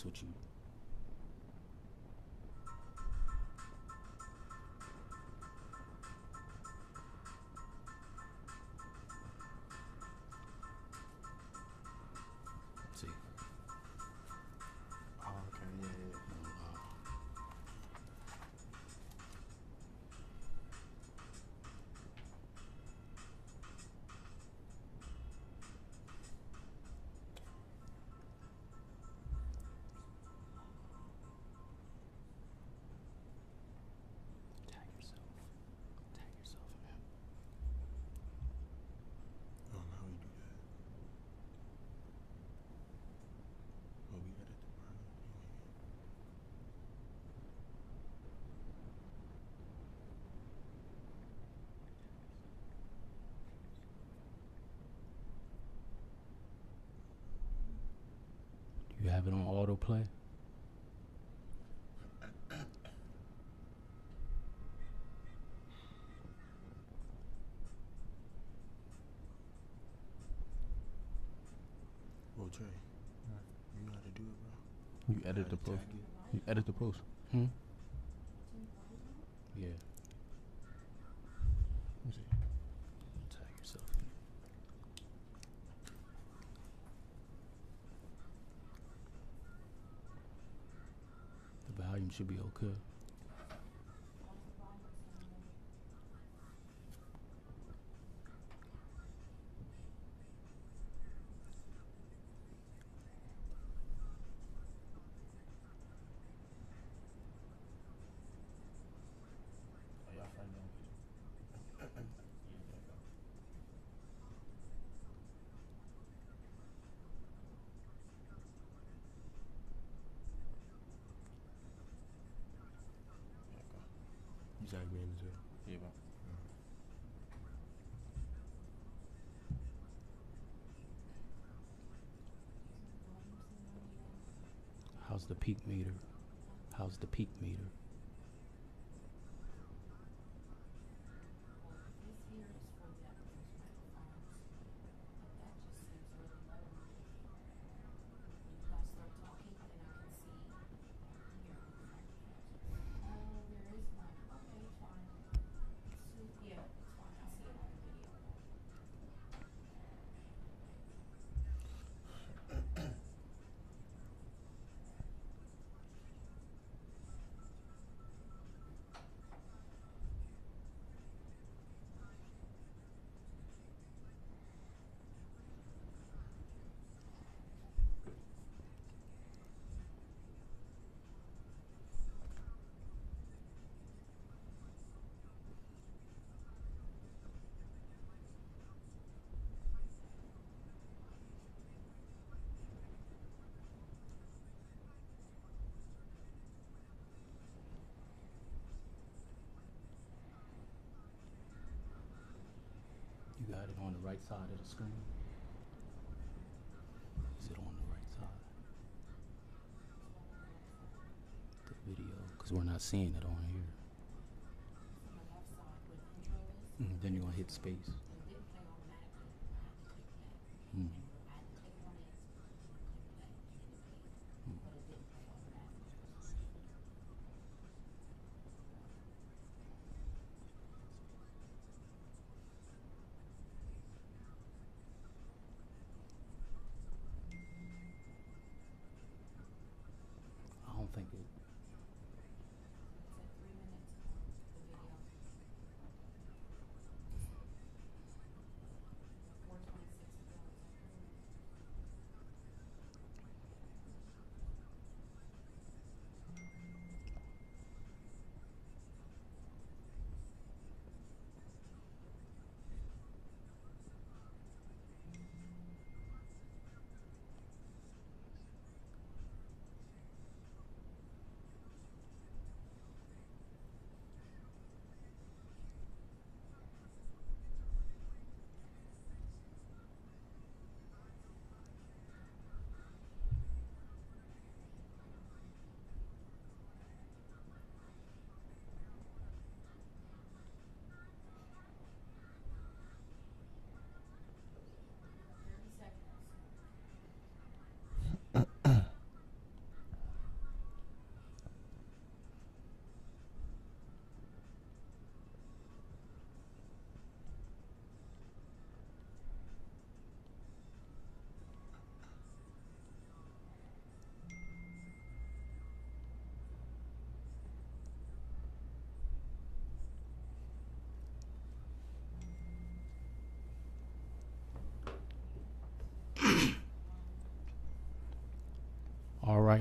That's what you. See. Oh, okay, yeah. Tag yourself. Tag yourself in that. I don't know how we do that. Well, we edit the part. Do you have it on autoplay? Well, Trey, you know how to do it, bro. You edit How the to post. tag it. You edit the post. Yeah. Let me see. Tag yourself. The volume should be okay. Oh, y'all find out. You tag me in as well. Yeah, bro. How's the peak meter? How's the peak meter? You got it on the right side of the screen? Is it on the right side? The video, because we're not seeing it on here. Then you're going to hit space. Mm. I don't think it. right?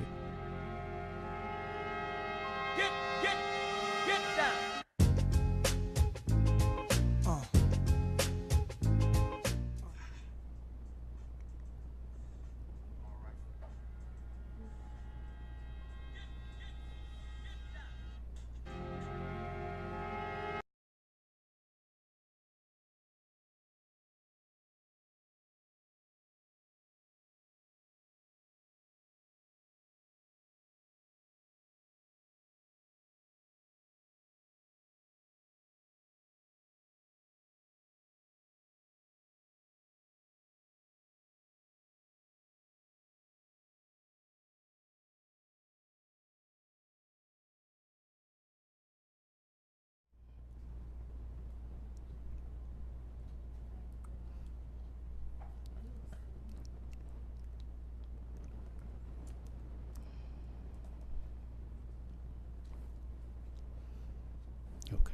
Get down. Okay.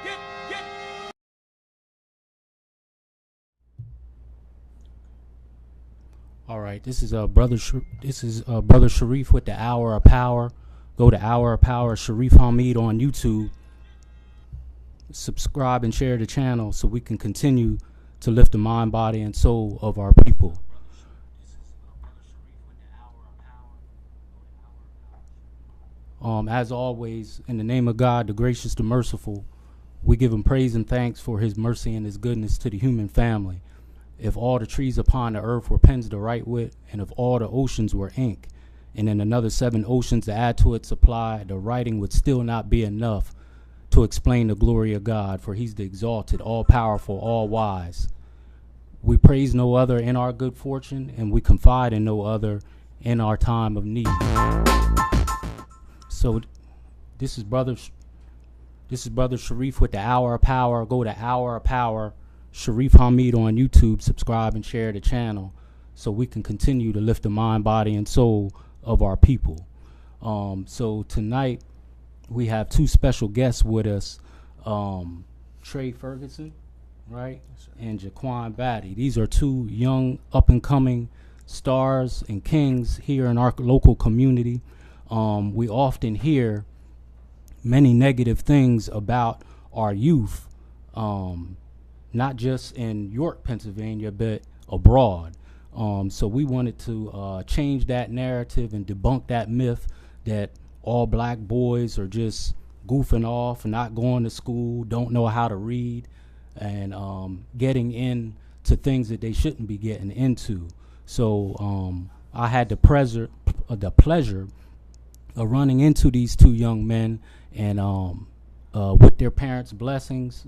Get. All right. This is brother. Brother Sharif with the Hour of Power. Go to Hour of Power Sharif Hamid on YouTube. Subscribe and share the channel so we can continue to lift the mind, body, and soul of our people. As always, in the name of God, the gracious, the merciful, we give him praise and thanks for his mercy and his goodness to the human family. If all the trees upon the earth were pens to write with, and if all the oceans were ink, and in another 7 oceans to add to its supply, the writing would still not be enough to explain the glory of God, for he's the exalted, all-powerful, all-wise. We praise no other in our good fortune, and we confide in no other in our time of need. So this is brother Sharif with the Hour of Power. Go to Hour of Power Sharif Hamid on YouTube. Subscribe and share the channel so we can continue to lift the mind, body, and soul of our people. So tonight we have 2 special guests with us, Trey Ferguson, right, and Jahkwan Batty. These are 2 young up-and-coming stars and kings here in our local community. We often hear many negative things about our youth, not just in York, Pennsylvania, but abroad. So we wanted to change that narrative and debunk that myth that all black boys are just goofing off, not going to school, don't know how to read, and getting into things that they shouldn't be getting into. So I had the pleasure of running into these 2 young men, and with their parents' blessings,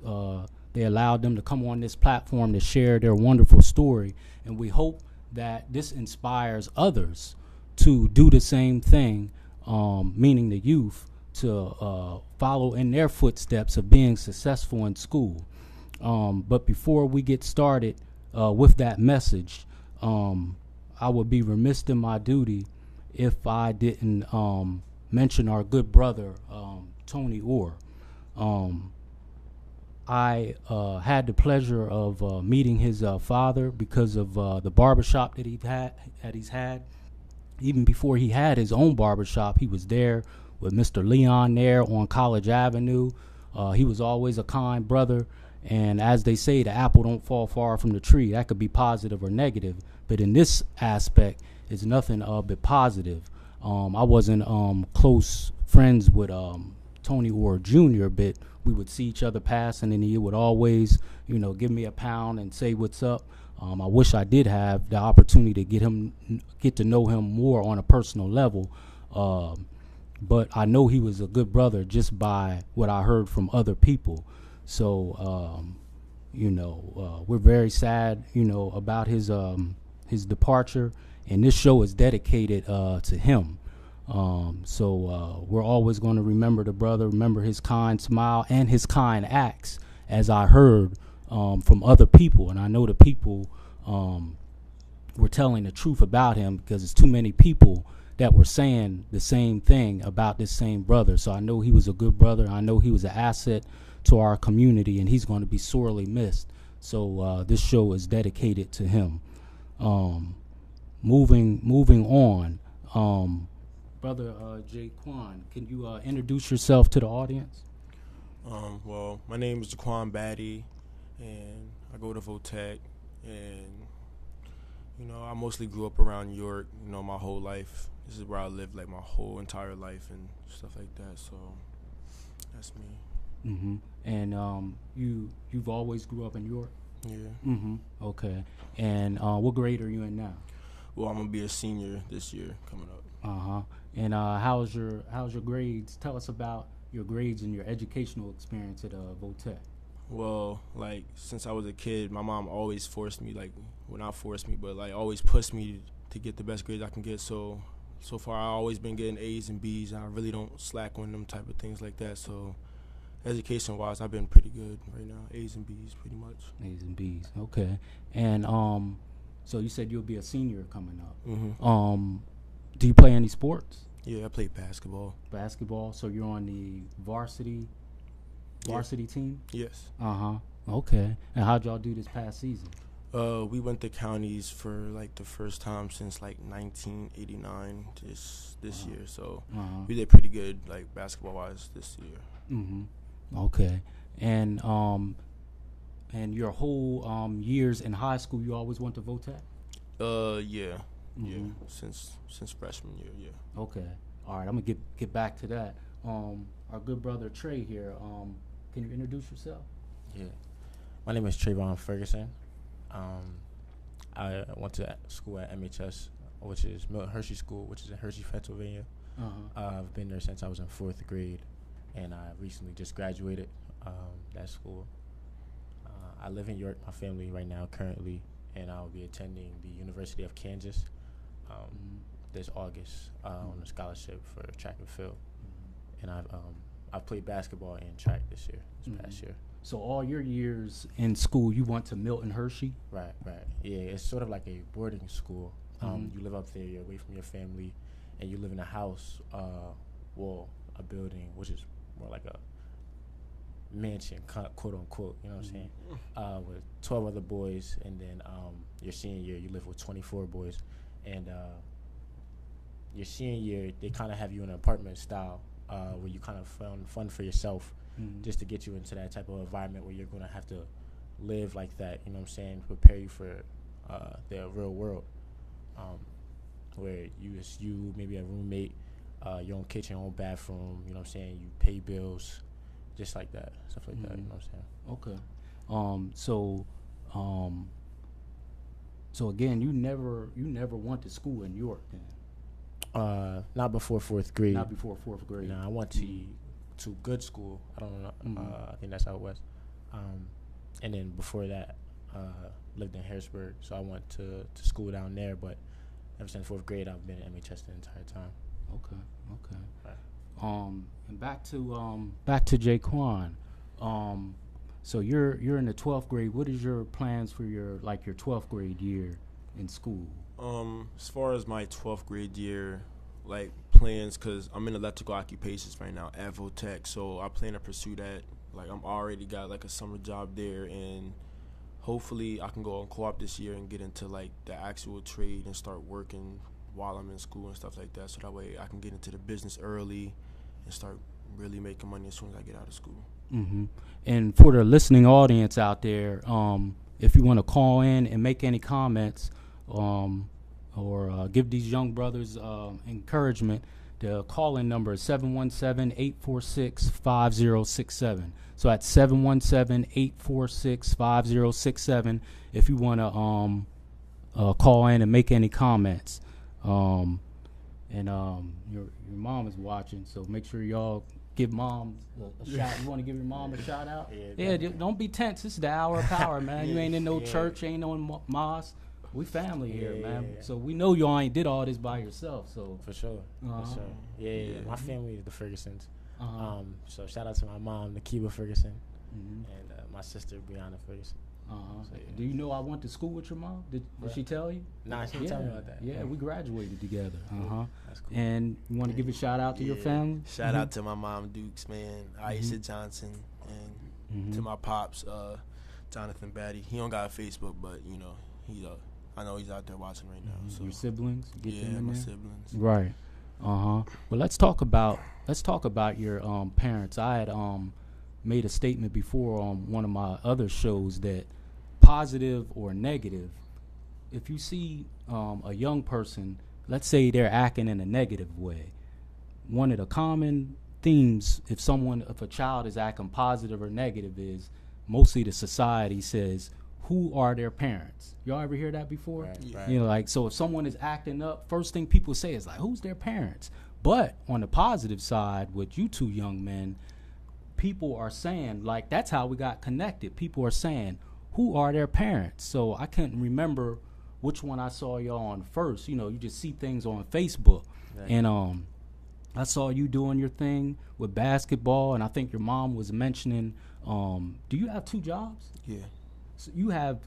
they allowed them to come on this platform to share their wonderful story. And we hope that this inspires others to do the same thing, meaning the youth, to follow in their footsteps of being successful in school. But before we get started with that message, I would be remiss in my duty if I didn't mention our good brother, Tony Orr. I had the pleasure of meeting his father because of the barbershop that he's had. Even before he had his own barbershop, he was there with Mr. Leon there on College Avenue. He was always a kind brother. And as they say, the apple don't fall far from the tree. That could be positive or negative. But in this aspect, it's nothing but positive. I wasn't close friends with Tony Orr Jr., but we would see each other passing, and he would always, give me a pound and say what's up. I wish I did have the opportunity to get to know him more on a personal level. But I know he was a good brother just by what I heard from other people. So, we're very sad, about his departure, and this show is dedicated to him. So we're always going to remember the brother, remember his kind smile and his kind acts, as I heard from other people. And I know the people were telling the truth about him, because it's too many people that were saying the same thing about this same brother. So I know he was a good brother. I know he was an asset to our community, and he's going to be sorely missed. So this show is dedicated to him. Moving on, brother Jahkwan, can you introduce yourself to the audience? Well, my name is Jahkwan Batty, and I go to Votech, and I mostly grew up around York, my whole life. This is where I lived like my whole entire life and stuff like that. So that's me. Mm-hmm. And you've always grew up in York? Yeah. Mm-hmm. Okay. And what grade are you in now? Well, I'm gonna be a senior this year coming up. Uh-huh. And how's your grades? Tell us about your grades and your educational experience at Votech. Well, like since I was a kid, my mom always forced me, not forced me, but always pushed me to get the best grades I can get. So far, I've always been getting A's and B's. I really don't slack on them type of things like that. So education-wise, I've been pretty good right now. A's and B's, pretty much. A's and B's. Okay. And so you said you'll be a senior coming up. Mm-hmm. Do you play any sports? Yeah, I play basketball. Basketball. So you're on the varsity team? Yes. Uh-huh. Okay. And how'd y'all do this past season? We went to counties for the first time since 1989 this year. So we did pretty good basketball-wise this year. Mm-hmm. Okay. And your whole years in high school, you always went to Votech? Yeah. Mm-hmm. Yeah. Since freshman year, yeah. Okay. All right. I'm gonna get back to that. Our good brother Trey here. Can you introduce yourself? Yeah. My name is Trey Ferguson. I went to school at MHS, which is Milton Hershey School, which is in Hershey, Pennsylvania. I've been there since I was in 4th grade, and I recently just graduated that school. I live in York, my family right now currently, and I'll be attending the University of Kansas this August on a scholarship for track and field. And I've played basketball and track this past year. So all your years in school, you went to Milton Hershey? Right. Yeah, it's sort of like a boarding school. You live up there, you're away from your family, and you live in a house, a building, which is more like a mansion, quote unquote, you know what I'm saying? With 12 other boys, and then your senior year, you live with 24 boys. And your senior year, they kind of have you in an apartment style where you kind of fun for yourself. Just to get you into that type of environment where you're going to have to live like that, you know what I'm saying, prepare you for the real world, where you maybe a roommate, your own kitchen, own bathroom, you know what I'm saying, you pay bills, just like that, stuff like that, you know what I'm saying. Okay. So again, you never went to school in York then? Not before 4th grade. Not before 4th grade. No, I went to good school. I don't know. I think that's how it was. And then before that, lived in Harrisburg, so I went to school down there. But ever since 4th grade, I've been at MHS the entire time. Okay. Right. And back to Jahkwan. So you're in the 12th grade. What is your plans for your 12th grade year in school? As far as my 12th grade year, plans, because I'm in electrical occupations right now at Votech, so I plan to pursue that. I'm already got a summer job there, and hopefully I can go on co-op this year and get into the actual trade and start working while I'm in school and stuff like that, so that way I can get into the business early and start really making money as soon as I get out of school. Mm-hmm. And for the listening audience out there, if you want to call in and make any comments, or give these young brothers encouragement, the call-in number is 717-846-5067. So at 717-846-5067 if you want to call in and make any comments. And your mom is watching, so make sure y'all give mom a shout. You want to give your mom a shout out? Yeah, don't be tense. This is the hour of power, man. You ain't in no church, ain't no mosque. We family here, man. Yeah. So we know y'all ain't did all this by yourself. So for sure. Yeah. My family is the Fergusons. So shout out to my mom, Nakiba Ferguson, and my sister, Brianna Ferguson. So, yeah. Do you know I went to school with your mom? Did she tell you? Nah, she didn't tell me about that. Yeah, we graduated together. That's cool. And you want to give a shout out to your family? Shout out to my mom, Dukes, man, Aisha Johnson, and to my pops, Jonathan Batty. He don't got a Facebook, but he I know he's out there watching right now. So your siblings, you get them in my there? siblings. Right. Well, let's talk about your parents. I had made a statement before on one of my other shows that positive or negative, if you see a young person, let's say they're acting in a negative way, one of the common themes, if a child is acting positive or negative, is mostly the society says, who are their parents? Y'all ever hear that before? Right. Like, so if someone is acting up, first thing people say is like, who's their parents? But on the positive side, with you two young men, people are saying, like, that's how we got connected. People are saying, who are their parents? So I couldn't remember which one I saw y'all on first. You just see things on Facebook. Right. And I saw you doing your thing with basketball, and I think your mom was mentioning, do you have 2 jobs? Yeah. So you have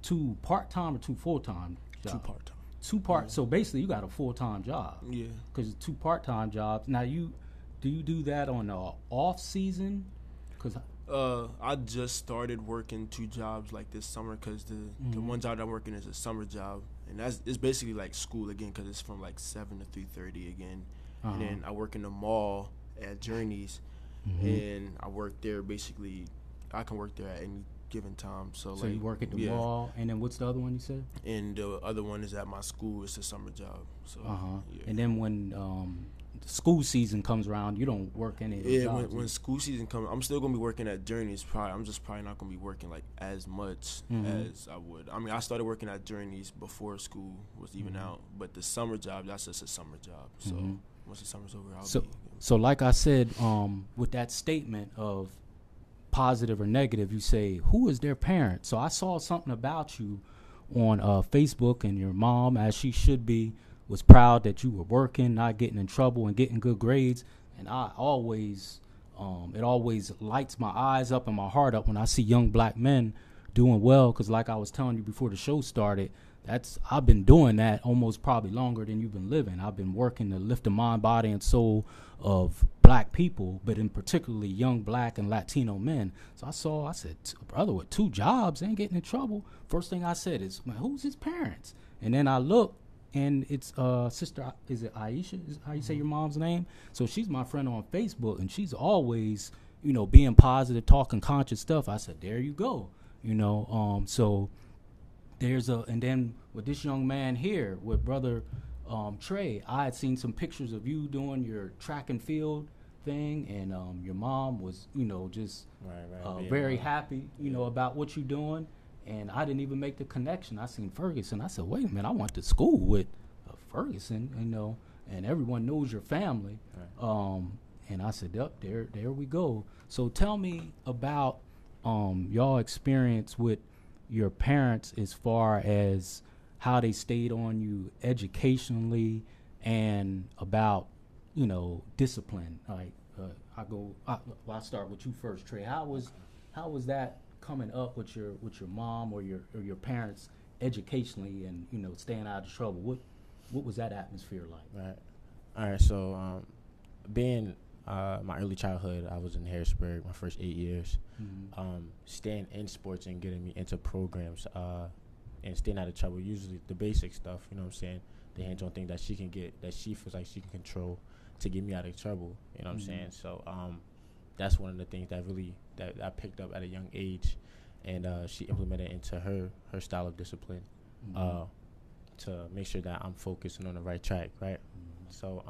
2 part-time or 2 full-time jobs? 2 part-time. 2 part. Yeah. So basically, you got a full-time job. Yeah. Because 2 part-time jobs. Now, do you do that on the off season? Because I just started working 2 jobs like this summer because the one job I'm working is a summer job, and it's basically like school again because it's from like 7 to 3:30 again, and then I work in the mall at Journeys, and I work there basically. I can work there at any given time. So like, you work at the mall, and then what's the other one you said? And the other one is at my school. It's a summer job. So And then when the school season comes around, you don't work any of those jobs. When school season comes, I'm still gonna be working at Journeys. I'm just probably not gonna be working like as much as I would. I mean, I started working at Journeys before school was even out, but the summer job, that's just a summer job. So once the summer's over, I'll be. So like I said, with that statement of positive or negative, you say, who is their parent? So I saw something about you on Facebook, and your mom, as she should be, was proud that you were working, not getting in trouble, and getting good grades. And I always, it always lights my eyes up and my heart up when I see young black men doing well, because like I was telling you before the show started, I've been doing that almost probably longer than you've been living. I've been working to lift the mind, body, and soul of black people, but in particularly young black and Latino men. So I said, brother with 2 jobs ain't getting in trouble. First thing I said is, man, who's his parents? And then I look, and it's sister, is it Aisha? Is how you say your mom's name? So she's my friend on Facebook, and she's always, being positive, talking conscious stuff. I said, there you go. So and then with this young man here, with brother Trey, I had seen some pictures of you doing your track and field thing, and your mom was, just very happy, about what you're doing. And I didn't even make the connection. I seen Ferguson. I said, wait a minute, I went to school with Ferguson, and everyone knows your family. Right. And I said, yep, there we go. So tell me about y'all experience with your parents as far as how they stayed on you educationally, and about, discipline. Like, I'll start with you first, Trey. How was that coming up with your mom or your parents educationally, and staying out of trouble? What was that atmosphere like? Right. All right. So being my early childhood, I was in Harrisburg my first 8 years. Staying in sports and getting me into programs, and staying out of trouble. Usually the basic stuff, the hands-on thing that she can get, that she feels like she can control to get me out of trouble. You know what I'm saying? So that's one of the things that I picked up at a young age, and she implemented into her style of discipline to make sure that I'm focusing on the right track, right? So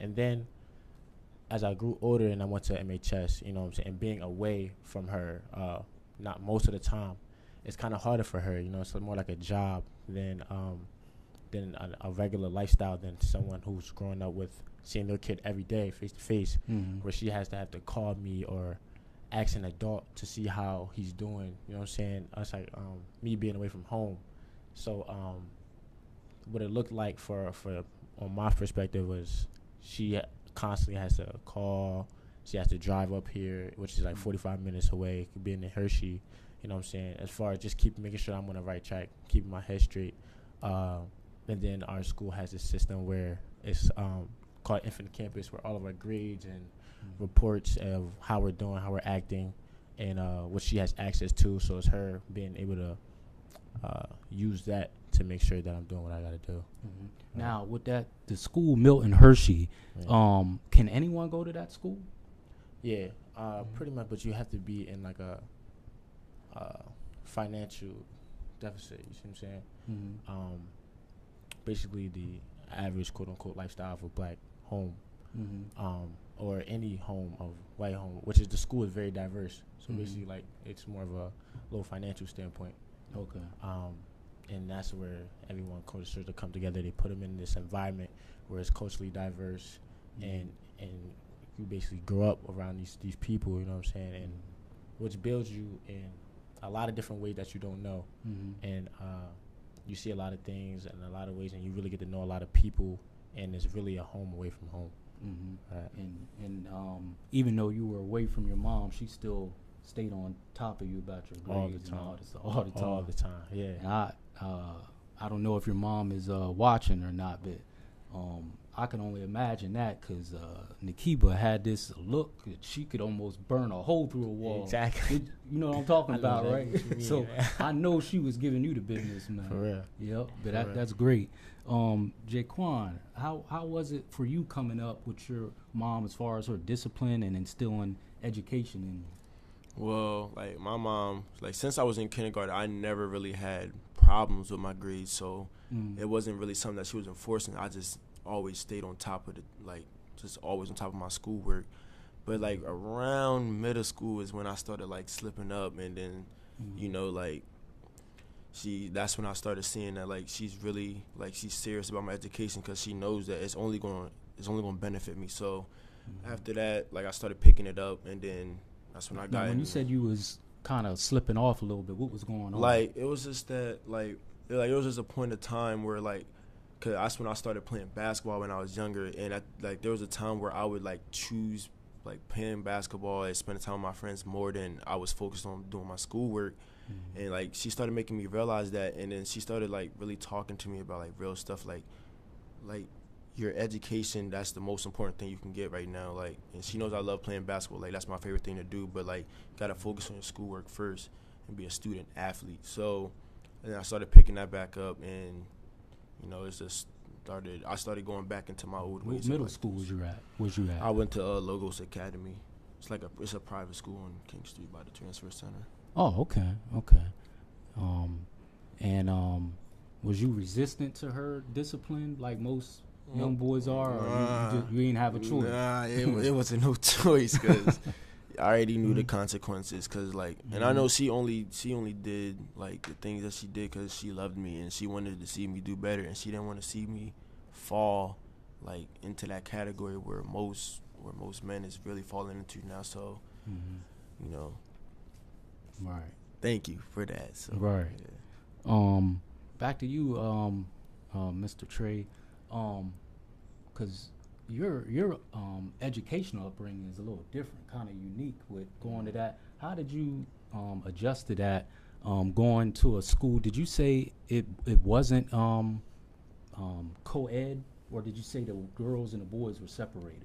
and then as I grew older and I went to MHS, and being away from her, not most of the time, it's kind of harder for her, it's more like a job than a regular lifestyle, than someone who's growing up with seeing their kid every day face to face, where she has to have to call me or ask an adult to see how he's doing. You know what I'm saying? It's like me being away from home. So what it looked like for on my perspective was she constantly has to call. She has to drive up here, which is like 45 minutes away, being in Hershey. You know what I'm saying? As far as just making sure I'm on the right track, keeping my head straight. And then our school has this system where it's called Infinite Campus, where all of our grades and reports of how we're doing, how we're acting, and what she has access to. So it's her being able to use that to make sure that I'm doing what I got to do. Mm-hmm. Now, with the school Milton Hershey, can anyone go to that school? Yeah, pretty much, but you have to be in like a financial deficit. You see what I'm saying? Mm-hmm. Basically, the average quote unquote lifestyle of a black home, or any home of white home, which is the school is very diverse. So basically, like it's more of a low financial standpoint. Okay. And that's where everyone culture starts to come together. They put them in this environment where it's culturally diverse, and you basically grow up around these people. You know what I'm saying? And which builds you in a lot of different ways that you don't know, and you see a lot of things in a lot of ways, and you really get to know a lot of people, and it's really a home away from home. And even though you were away from your mom, she still stayed on top of you about your grades all the time. Yeah. And I don't know if your mom is watching or not, but I can only imagine that because Nakiba had this look that she could almost burn a hole through a wall. Exactly. You know what I'm talking about, exactly right? what you mean, So I know she was giving you the business, man. For real. Yep, but For real. that's great. Jahkwan, how was it for you coming up with your mom as far as her discipline and instilling education in you? Well, like my mom, like since I was in kindergarten, I never really had problems with my grades, so it wasn't really something that she was enforcing. I just always stayed on top of it, like just always on top of my schoolwork. But like around middle school is when I started like slipping up, and then you know like that's when I started seeing that like she's really like she's serious about my education because she knows that it's only going to benefit me. So after that, like I started picking it up, and then that's when I got. Now, when you said you was kind of slipping off a little bit, what was going on? Like it was just that like it was just a point of time where like. Cause that's when I started playing basketball when I was younger, and like there was a time where I would like choose like playing basketball and spending time with my friends more than I was focused on doing my schoolwork, and like she started making me realize that, and then she started like really talking to me about like real stuff, like your education, that's the most important thing you can get right now, like, and she knows I love playing basketball, like that's my favorite thing to do, but like gotta focus on your schoolwork first and be a student athlete. So and I started picking that back up, and you know, it's just I started going back into my old ways. What middle school was you at? I went to Logos Academy. It's a private school on King Street by the Transfer Center. Oh, okay. And was you resistant to her discipline like most young boys are, or you didn't have a choice? Nah, it wasn't no choice because I already knew the consequences. Cause like, and I know she only did like the things that she did because she loved me and she wanted to see me do better, and she didn't want to see me fall like into that category where most men is really falling into now. So, you know, right. Thank you for that. So, right. Yeah. Back to you, Mr. Trey, because your educational upbringing is a little different, kind of unique with going to that. How did you adjust to that, going to a school? Did you say it wasn't co-ed, or did you say the girls and the boys were separated?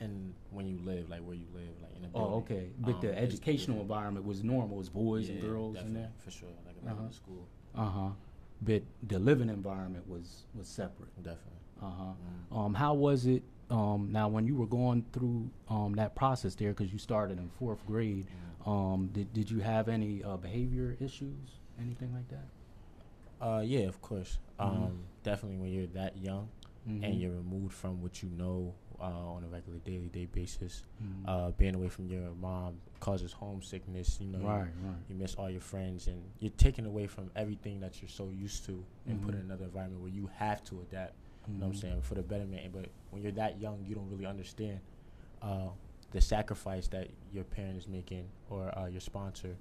And when you live, like where you live, like in a building. Oh, okay. But the educational environment was normal. It was boys and girls in there? For sure, like a regular school. But the living environment was separate. Definitely. How was it now when you were going through that process there, because you started in 4th grade, did you have any behavior issues, anything like that? Yeah, of course. Definitely when you're that young and you're removed from what you know on a regular day basis, being away from your mom causes homesickness. You know, right. You miss all your friends, and you're taken away from everything that you're so used to, and put in another environment where you have to adapt. You know what I'm saying, for the betterment. But when you're that young, you don't really understand the sacrifice that your parent is making, or your sponsor,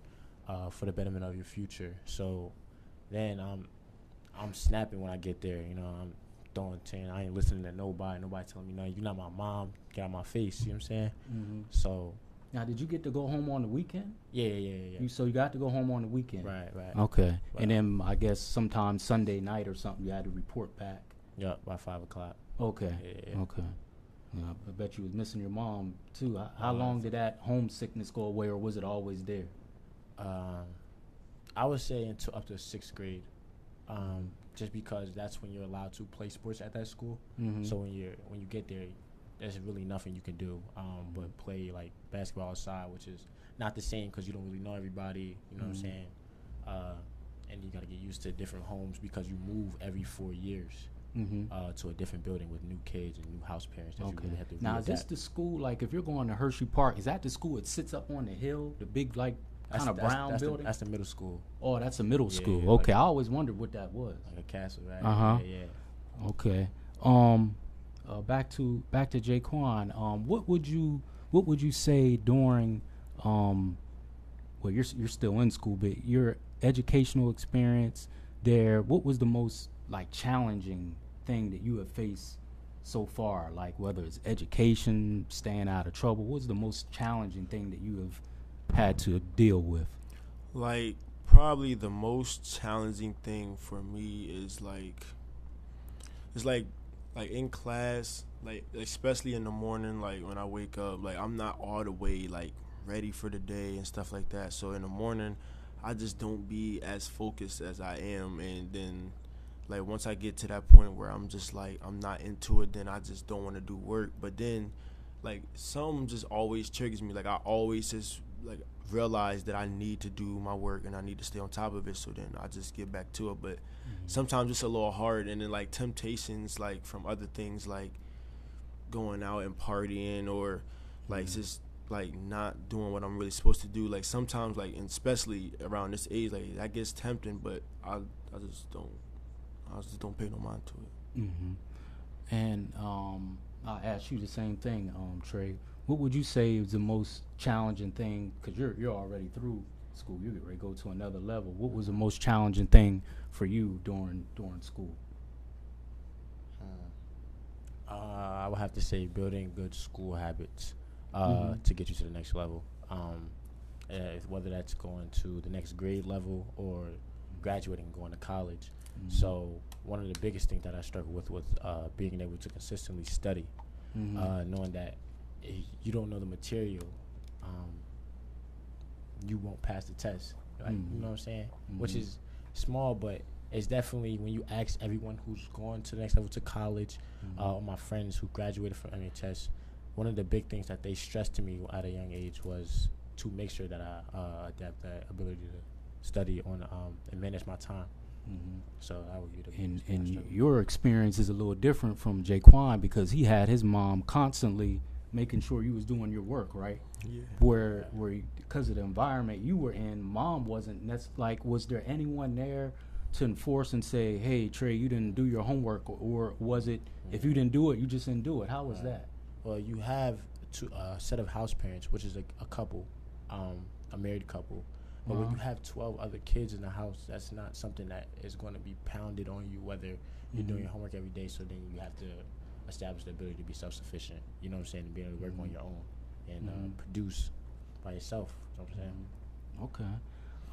for the betterment of your future. So then I'm snapping when I get there. You know, I'm throwing 10. I ain't listening to nobody telling me, no, you're not my mom, get out my face. You know what I'm saying? So now, did you get to go home on the weekend? Yeah. So you got to go home on the weekend? Right. Okay. Right. And then I guess sometime Sunday night or something, you had to report back. Yep, by 5 o'clock. Okay. Yeah. I bet you was missing your mom too. How long did that homesickness go away, or was it always there? I would say until up to 6th grade, just because that's when you're allowed to play sports at that school. Mm-hmm. So when you get there, there's really nothing you can do but play like basketball outside, which is not the same because you don't really know everybody. You know what I'm saying? And you got to get used to different homes because you move every 4 years. To a different building with new kids and new house parents that you really have to Now, readapt. is this the school, like if you're going to Hershey Park, is that the school that sits up on the hill, the big like kind of brown building? That's the middle school. Oh, that's a middle school. Yeah, okay, like, I always wondered what that was. Like a castle, right? Yeah. Okay. Back to Jahkwan. What would you say during well, you're still in school, but your educational experience there, what was the most like challenging thing that you have faced so far? Like whether it's education, staying out of trouble, what's the most challenging thing that you have had to deal with? Like probably the most challenging thing for me is like in class, like especially in the morning, like when I wake up, like I'm not all the way like ready for the day and stuff like that. So in the morning, I just don't be as focused as I am, and then like once I get to that point where I'm just like I'm not into it, then I just don't want to do work. But then like something just always triggers me. Like I always just like realize that I need to do my work and I need to stay on top of it, so then I just get back to it. But sometimes it's a little hard, and then like temptations like from other things like going out and partying or like just like not doing what I'm really supposed to do. Like sometimes like, and especially around this age, like that gets tempting, but I just don't pay no mind to it. And I'll ask you the same thing, Trey. What would you say is the most challenging thing? Because you're already through school, you're ready to go to another level. What was the most challenging thing for you during school? I would have to say building good school habits to get you to the next level. Whether that's going to the next grade level or graduating and going to college. So one of the biggest things that I struggle with was being able to consistently study, knowing that if you don't know the material, you won't pass the test. Like, you know what I'm saying? Which is small, but it's definitely when you ask everyone who's going to the next level to college, or my friends who graduated from MHS, one of the big things that they stressed to me at a young age was to make sure that I adapt that ability to study on and manage my time. So that would be the and your experience is a little different from Jahkwan because he had his mom constantly making sure you was doing your work, right? Yeah. Where because of the environment you were in, mom wasn't. That's like, was there anyone there to enforce and say, "Hey, Trey, you didn't do your homework," or was it if you didn't do it, you just didn't do it? How was that? Well, you have a set of house parents, which is a couple, a married couple. But when you have 12 other kids in the house, that's not something that is going to be pounded on you, whether you're doing your homework every day. So then you have to establish the ability to be self-sufficient, you know what I'm saying, and be able to work on your own and produce by yourself, you know what I'm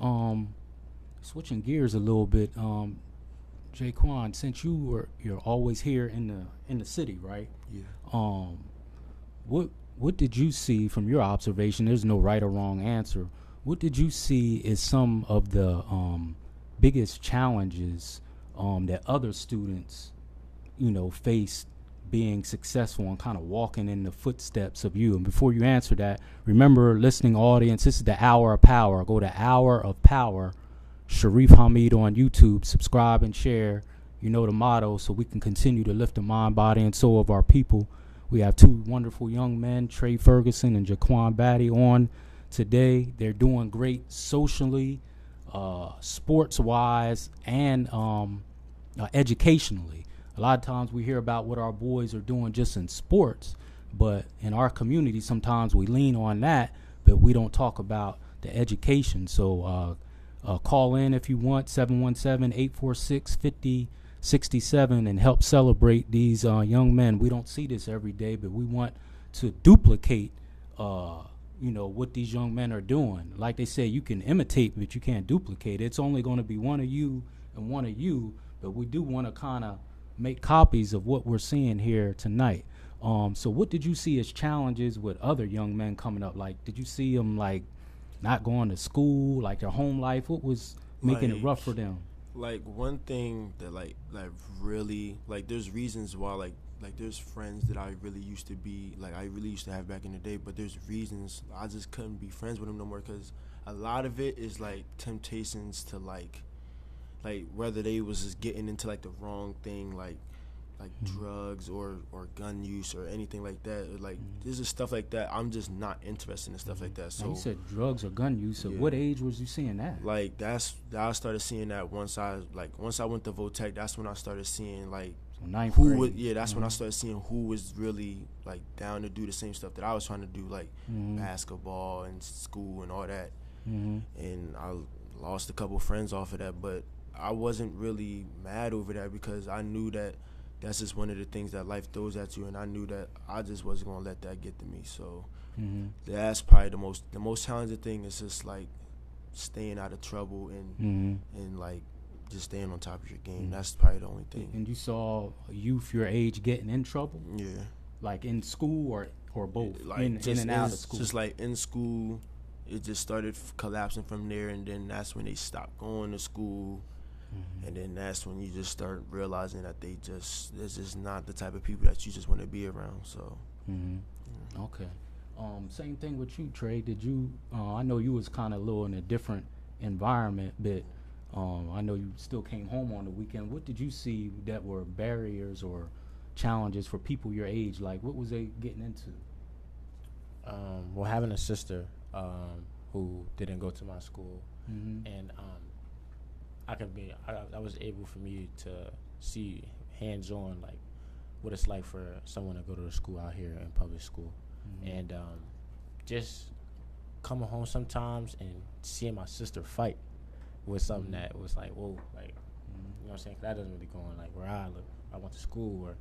saying? Okay. Switching gears a little bit, Jahkwan, since you're always here in the city, right? Yeah. What did you see from your observation? There's no right or wrong answer. What did you see is some of the biggest challenges that other students, faced being successful and kind of walking in the footsteps of you? And before you answer that, remember, listening audience, this is the Hour of Power. Go to Hour of Power, Sharif Hamid on YouTube. Subscribe and share. You know the motto, so we can continue to lift the mind, body, and soul of our people. We have two wonderful young men, Trey Ferguson and Jahkwan Batty, on today. They're doing great socially, sports-wise, and educationally. A lot of times we hear about what our boys are doing just in sports, but in our community sometimes we lean on that, but we don't talk about the education. So call in if you want, 717-846-5067, and help celebrate these young men. We don't see this every day, but we want to duplicate what these young men are doing. Like they say, you can imitate, but you can't duplicate. It's only going to be one of you and one of you, but we do want to kind of make copies of what we're seeing here tonight. So what did you see as challenges with other young men coming up? Like, did you see them like not going to school, like their home life? What was making it rough for them? Like one thing that like really like there's reasons why like there's friends that I really used to be like I really used to have back in the day, but there's reasons I just couldn't be friends with them no more because a lot of it is like temptations to like whether they was just getting into like the wrong thing like drugs or gun use or anything like that. Like there's just stuff like that. I'm just not interested in stuff like that. So now you said drugs or gun use. So what age was you seeing that? Like I started seeing that once I went to Votech. That's when I started seeing like Ninth who grade. was that's when I started seeing who was really like down to do the same stuff that I was trying to do, like basketball and school and all that. And I lost a couple friends off of that, but I wasn't really mad over that because I knew that that's just one of the things that life throws at you, and I knew that I just wasn't gonna let that get to me. So that's probably the most challenging thing is just like staying out of trouble and like just staying on top of your game. That's probably the only thing. And you saw youth your age getting in trouble? Yeah. Like in school or both? Like in and out of school? Just like in school, it just started collapsing from there, and then that's when they stopped going to school. And then that's when you just start realizing that they're just not the type of people that you just want to be around. So, Okay. Same thing with you, Trey. Did you? I know you was kind of a little in a different environment, but I know you still came home on the weekend. What did you see that were barriers or challenges for people your age? Like, what was they getting into? Well, having a sister who didn't go to my school, and I was able for me to see hands-on like what it's like for someone to go to the school out here in public school, and just coming home sometimes and seeing my sister fight was something that was like, whoa, like, you know what I'm saying? 'Cause that doesn't really go on like where I live. I went to school, or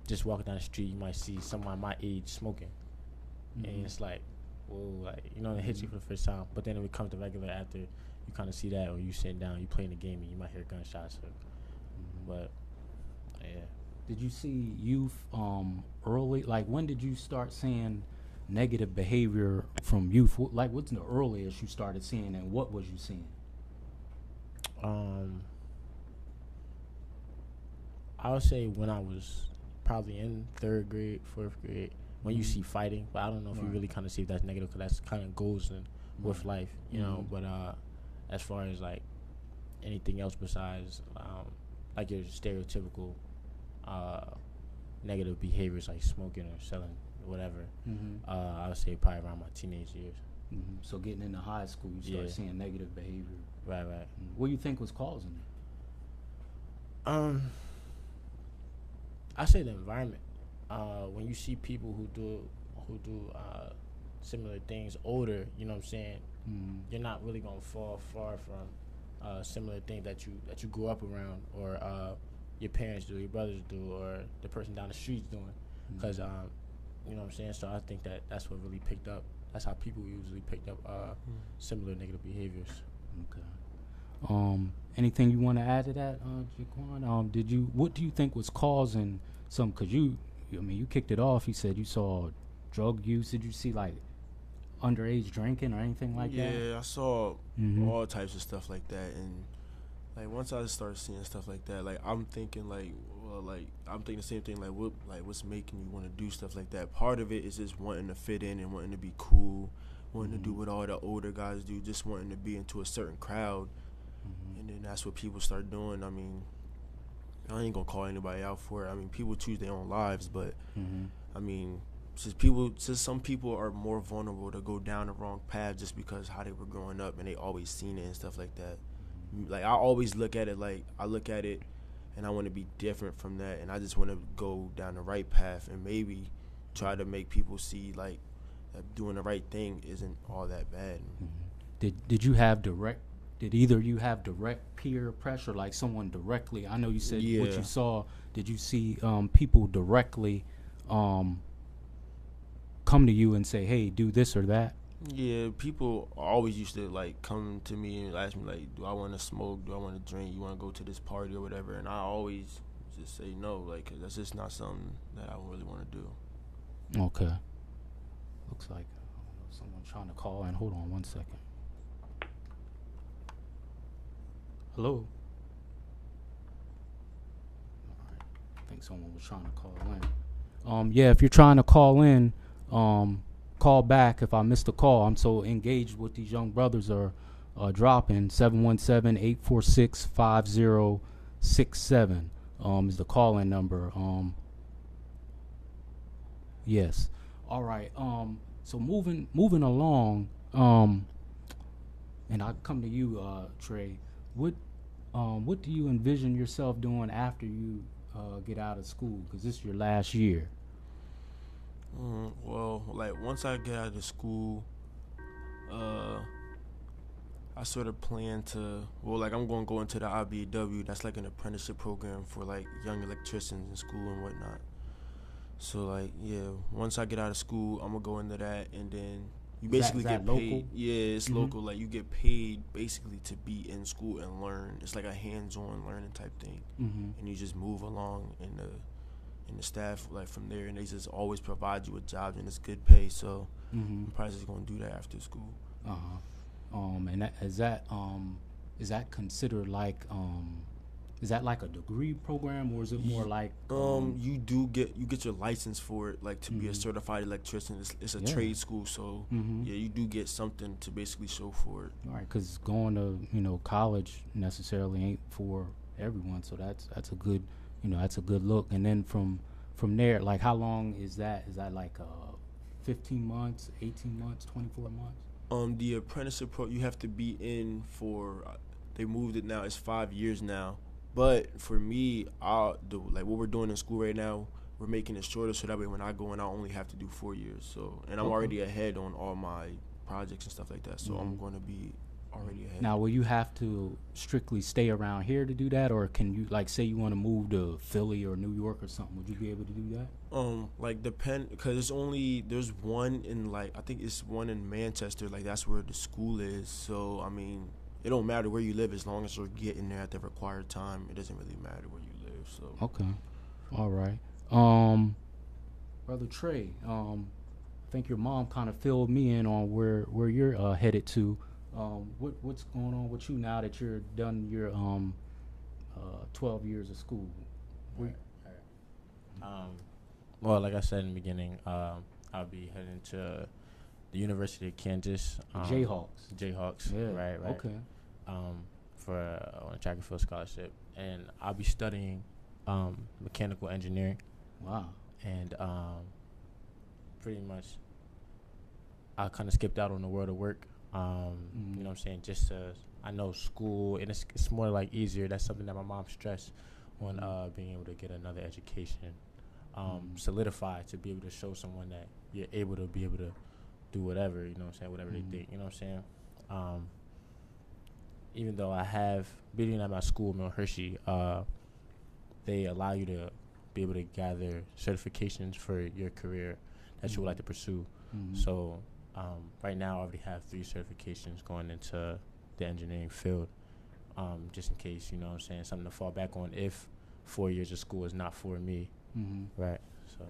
just walking down the street, you might see someone my age smoking, and it's like, whoa, like, you know, it hits you for the first time. But then when it comes to regular after, you kind of see that, or you sitting down, you playing the game, and you might hear gunshots. But yeah. Did you see youth early? Like, when did you start seeing negative behavior from youth? Like, what's the earliest you started seeing, and what was you seeing? I would say when I was probably in 3rd grade, 4th grade, when you see fighting. But I don't know if you really kind of see if that's negative, because that's kind of goes in with life, you know. But as far as like anything else besides like your stereotypical negative behaviors like smoking or selling or whatever, I would say probably around my teenage years. So getting into high school, you started seeing negative behavior. Right. What do you think was causing it? I say the environment. When you see people who do similar things older, you know what I'm saying, you're not really gonna fall far from similar things that you grew up around, or your parents do, your brothers do, or the person down the street's doing, because you know what I'm saying. So I think that's what really picked up. That's how people usually picked up similar negative behaviors. Okay. Anything you want to add to that, Jahkwan? What do you think was causing some? Because you kicked it off. You said you saw drug use. Did you see like underage drinking or anything like that? Yeah, I saw all types of stuff like that, and like once I started seeing stuff like that, like I'm thinking the same thing. What's making you want to do stuff like that? Part of it is just wanting to fit in and wanting to be cool, wanting to do what all the older guys do, just wanting to be into a certain crowd. And then that's what people start doing. I mean, I ain't gonna call anybody out for it. I mean, people choose their own lives, but I mean, since some people are more vulnerable to go down the wrong path just because how they were growing up and they always seen it and stuff like that. Like I always look at it and I want to be different from that, and I just want to go down the right path and maybe try to make people see like that doing the right thing isn't all that bad. Did you have Did either of you have direct peer pressure, like someone directly? I know you said what you saw. Did you see people directly come to you and say, "Hey, do this or that"? Yeah, people always used to like come to me and ask me like, "Do I want to smoke? Do I want to drink? You want to go to this party or whatever?" And I always just say no, like 'cause that's just not something that I really want to do. Okay. Looks like someone's trying to call in. Hold on one second. Hello. All right. I think someone was trying to call in. Yeah, if you're trying to call in, call back. If I missed the call, I'm so engaged with these young brothers are dropping. 717-846-5067 is the call-in number. Yes. All right. So moving along. And I come to you, Trey. What do you envision yourself doing after you get out of school? Because this is your last year. Well, like once I get out of school, I sort of plan to, I'm going to go into the IBW. That's like an apprenticeship program for like young electricians in school and whatnot. So like, yeah, once I get out of school, I'm gonna go into that, and then you basically get paid. Local? Yeah, it's local. Like you get paid basically to be in school and learn. It's like a hands-on learning type thing, and you just move along in the staff like from there, and they just always provide you with jobs, and it's good pay. So I'm probably just gonna do that after school. And is that considered like is that like a degree program, or is it more like you get your license for it, like to be a certified electrician. It's a trade school, so yeah, you do get something to basically show for it. All right, because going to college necessarily ain't for everyone, so that's a good that's a good look. And then from there, like how long is that? Is that like 15 months, 18 months, 24 months? The apprenticeship you have to be in for. They moved it now. It's 5 years now. But for me, like what we're doing in school right now, we're making it shorter so that way when I go in, I only have to do 4 years. So, and I'm already ahead on all my projects and stuff like that. So I'm going to be already ahead. Now, will you have to strictly stay around here to do that, or can you, like, say you want to move to Philly or New York or something? Would you be able to do that? Because there's one in like I think it's one in Manchester. Like that's where the school is. So I mean. It don't matter where you live as long as you're getting there at the required time. It doesn't really matter where you live. So okay, all right. Brother Trey, I think your mom kind of filled me in on where you're headed to. What's going on with you now that you're done your 12 years of school? Right. Well, like I said in the beginning, I'll be heading to the University of Kansas. Jayhawks. Yeah. Right. Okay. For on a track and field scholarship, and I'll be studying mechanical engineering. Wow. And pretty much, I kind of skipped out on the world of work. You know what I'm saying? Just I know school, and it's more like easier. That's something that my mom stressed on being able to get another education, solidified to be able to show someone that you're able to be able to do whatever, you know what I'm saying, whatever they think, you know what I'm saying. Even though I have being at my school, Mill Hershey, they allow you to be able to gather certifications for your career that you would like to pursue. So right now I already have 3 certifications going into the engineering field, just in case, you know what I'm saying, something to fall back on if 4 years of school is not for me. Right. So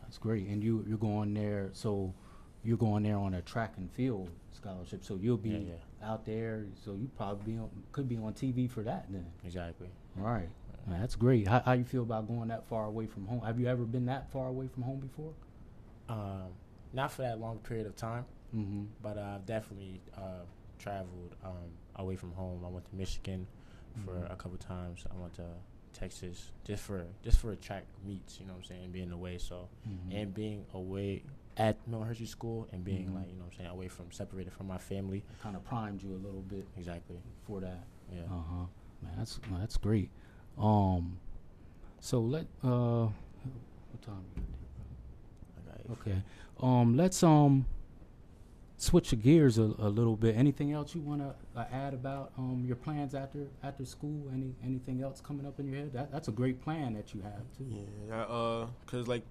that's great. And you're going there, so you're going there on a track and field scholarship, so you'll be out there, so you probably could be on TV for that then. Exactly. All right. Man, that's great. How you feel about going that far away from home? Have you ever been that far away from home before? Not for that long period of time, but I've definitely traveled away from home. I went to Michigan for a couple times. I went to Texas just for track meets, you know what I'm saying, being away. So and being away at Mill Hershey School and being like, you know what I'm saying, away from, separated from my family. Kind of primed you a little bit. Exactly. For that. Yeah. Man, that's great. So what time are you? Okay. Let's switch the gears a little bit. Anything else you want to add about your plans after school? Anything else coming up in your head? That's a great plan that you have too. Yeah. Cause like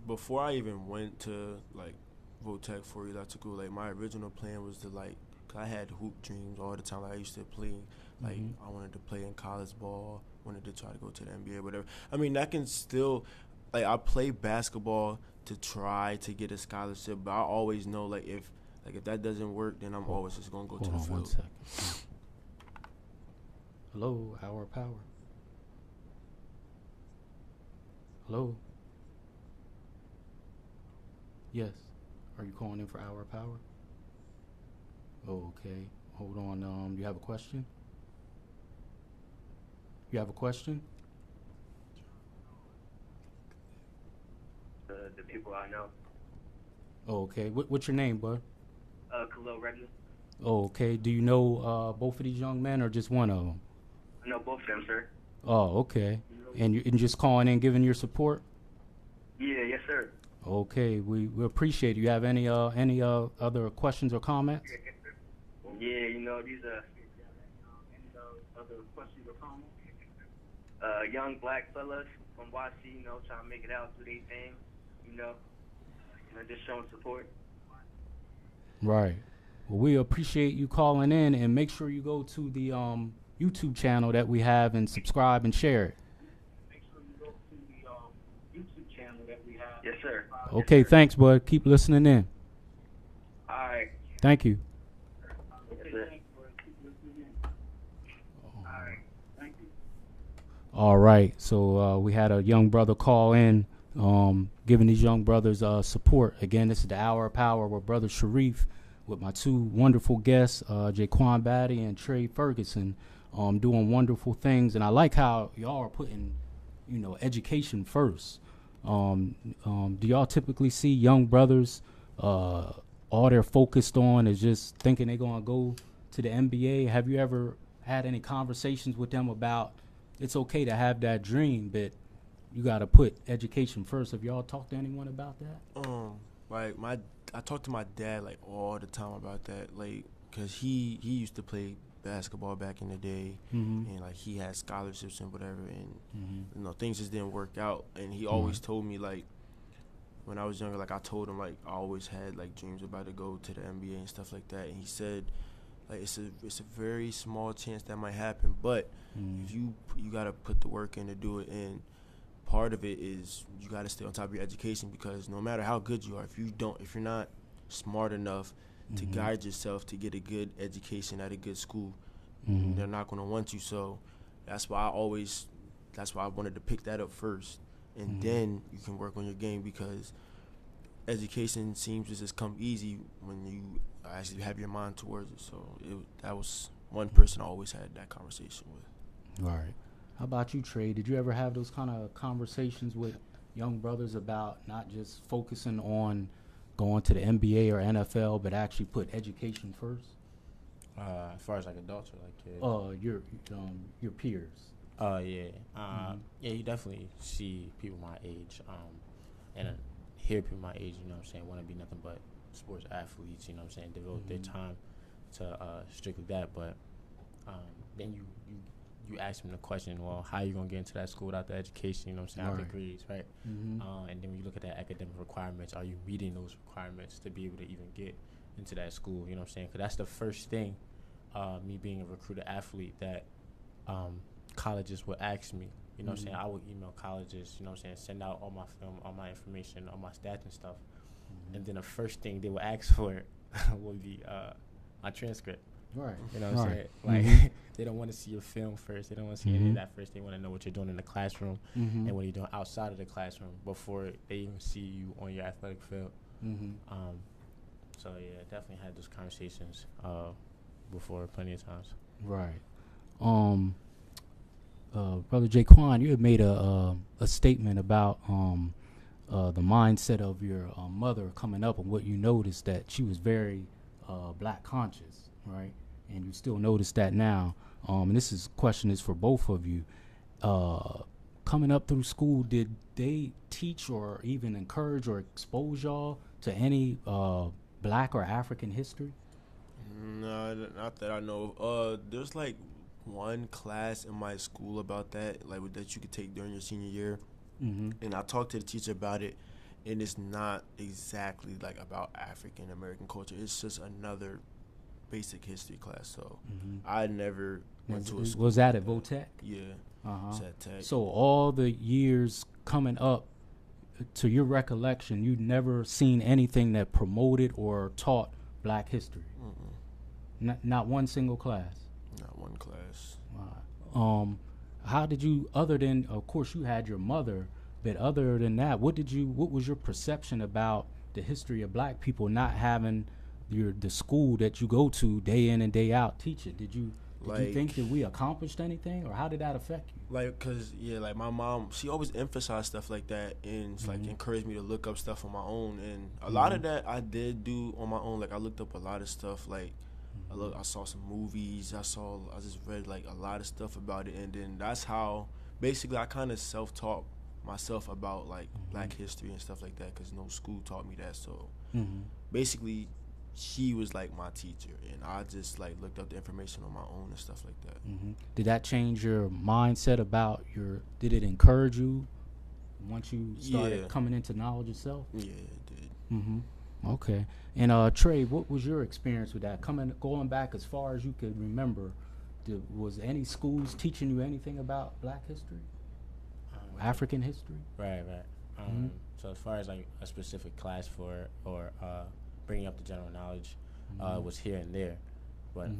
before I even went to like Votech for electrical, like my original plan was to like, cause I had hoop dreams all the time. Like I used to play, like I wanted to play in college ball. wanted to try to go to the NBA or whatever. I mean, that can still, like, I play basketball to try to get a scholarship, but I always know, like, if that doesn't work, then I'm always just going to go to the field. Hold on 1 second. Hello, Hour Power. Hello. Yes. Are you calling in for Hour Power? Okay. Hold on. You have a question? You have a question? The people I know. Oh, okay. What's your name, bud? Khalil Redmond. Oh, okay. Do you know both of these young men or just one of them? I know both of them, sir. Oh, okay. And you just calling in, giving your support? Yeah, yes, sir. Okay. We appreciate it. You have any other questions or comments? Yeah, these are other questions or comments. Young black fellas from YC, trying to make it out, do their thing, just showing support. Right. Well, we appreciate you calling in, and make sure you go to the YouTube channel that we have and subscribe and share it. Yes, sir. Okay, yes, sir. Thanks, bud. Keep listening in. All right. Thank you. Yes, sir. All right. So we had a young brother call in, giving these young brothers support. Again, this is the Hour of Power with Brother Sharif, with my two wonderful guests, Jahkwan, Batty and Trey Ferguson, doing wonderful things. And I like how y'all are putting, education first. Do y'all typically see young brothers, all they're focused on is just thinking they're going to go to the NBA? Have you ever had any conversations with them about it's okay to have that dream, but you got to put education first? Have y'all talked to anyone about that? I talk to my dad like all the time about that, like, cause he used to play basketball back in the day, and like he had scholarships and whatever, and things just didn't work out. And he always told me, like, when I was younger, like I told him, like, I always had like dreams about to go to the NBA and stuff like that. And he said, like, it's a very small chance that might happen, but if you gotta put the work in to do it. And part of it is you got to stay on top of your education, because no matter how good you are, if you're not smart enough to guide yourself to get a good education at a good school, they're not going to want you. So that's why I wanted to pick that up first, and then you can work on your game, because education seems to just come easy when you actually have your mind towards it. So that was one person I always had that conversation with. All right. How about you, Trey? Did you ever have those kind of conversations with young brothers about not just focusing on going to the NBA or NFL, but actually put education first? As far as like adults or like kids? Your peers. Yeah, you definitely see people my age, and hear people my age, want to be nothing but sports athletes, devote their time to strictly that. But then you ask them the question, well, how are you going to get into that school without the education, out the grades, right? And then when you look at the academic requirements, are you meeting those requirements to be able to even get into that school, Because that's the first thing, me being a recruiter athlete, that colleges would ask me, I would email colleges, send out all my film, all my information, all my stats and stuff. And then the first thing they would ask for would be my transcript. Right. You know what I'm saying? Like, they don't want to see your film first. They don't want to see any of that first. They want to know what you're doing in the classroom and what you're doing outside of the classroom before they even see you on your athletic field. So, yeah, definitely had those conversations before plenty of times. Right. Brother Jahkwan, you had made a statement about the mindset of your mother coming up, and what you noticed, that she was very black conscious, right? And you still notice that now. And question is for both of you. Coming up through school, did they teach or even encourage or expose y'all to any black or African history? No, not that I know of. There's like one class in my school about that, like that you could take during your senior year. And I talked to the teacher about it, and it's not exactly like about African American culture. It's just another basic history class. So I never went to a school. Was that at Votech? Yeah. It's at Tech. So all the years coming up, to your recollection, you'd never seen anything that promoted or taught Black history. Not one single class. Not one class. How did you? Other than, of course, you had your mother, but other than that, what was your perception about the history of Black people not having the school that you go to day in and day out teach it? Did you think that we accomplished anything, or how did that affect you? Like, cause like my mom, she always emphasized stuff like that, and like encouraged me to look up stuff on my own. And a lot of that I did do on my own. Like I looked up a lot of stuff. Like I saw some movies. I just read like a lot of stuff about it, and then that's how basically I kind of self-taught myself about like Black history and stuff like that, cause no school taught me that. So basically, she was like my teacher, and I just like looked up the information on my own and stuff like that. Did that change your mindset about did it encourage you once you started coming into knowledge yourself? Yeah, it did. Okay. And Trey, what was your experience with that? Going back as far as you could remember, was any schools teaching you anything about Black history? African history? Right. So as far as like a specific class for it, or bringing up the general knowledge, was here and there, but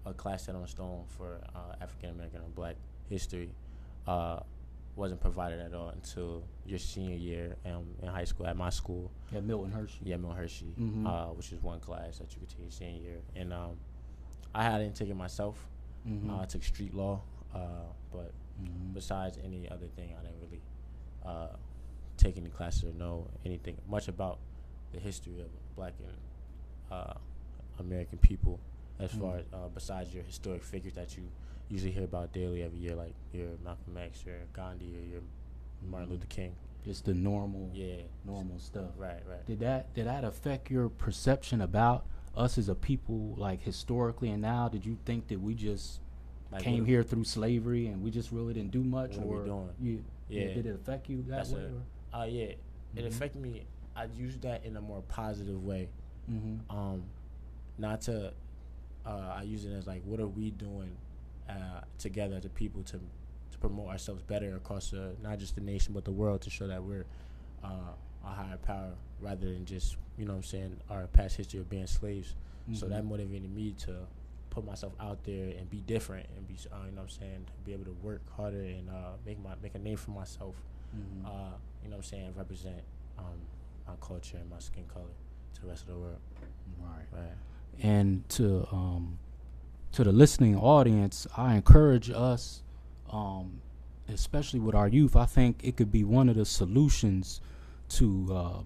a class set on stone for African American or Black history wasn't provided at all until your senior year in high school at my school. At Milton Hershey. Yeah, Milton Hershey, which is one class that you could take senior year. And I hadn't taken myself. I took street law, but besides any other thing, I didn't really take any classes or know anything much about the history of Black and American people, as far as besides your historic figures that you usually hear about daily every year, like your Malcolm X, your Gandhi, or your Martin Luther King. Just the normal stuff. Right. Did that affect your perception about us as a people, like historically and now? Did you think that we just came here through slavery and we just really didn't do much? What are we doing? Did it affect you that way? It affected me. I use that in a more positive way. Not to. I use it as like, what are we doing together as a people to promote ourselves better across not just the nation but the world, to show that we're a higher power rather than just, you know what I'm saying, our past history of being slaves. So that motivated me to put myself out there and be different and be, you know what I'm saying, be able to work harder and make a name for myself. You know what I'm saying, represent my culture and my skin color to the rest of the world. Right. And to the listening audience, I encourage us, especially with our youth, I think it could be one of the solutions to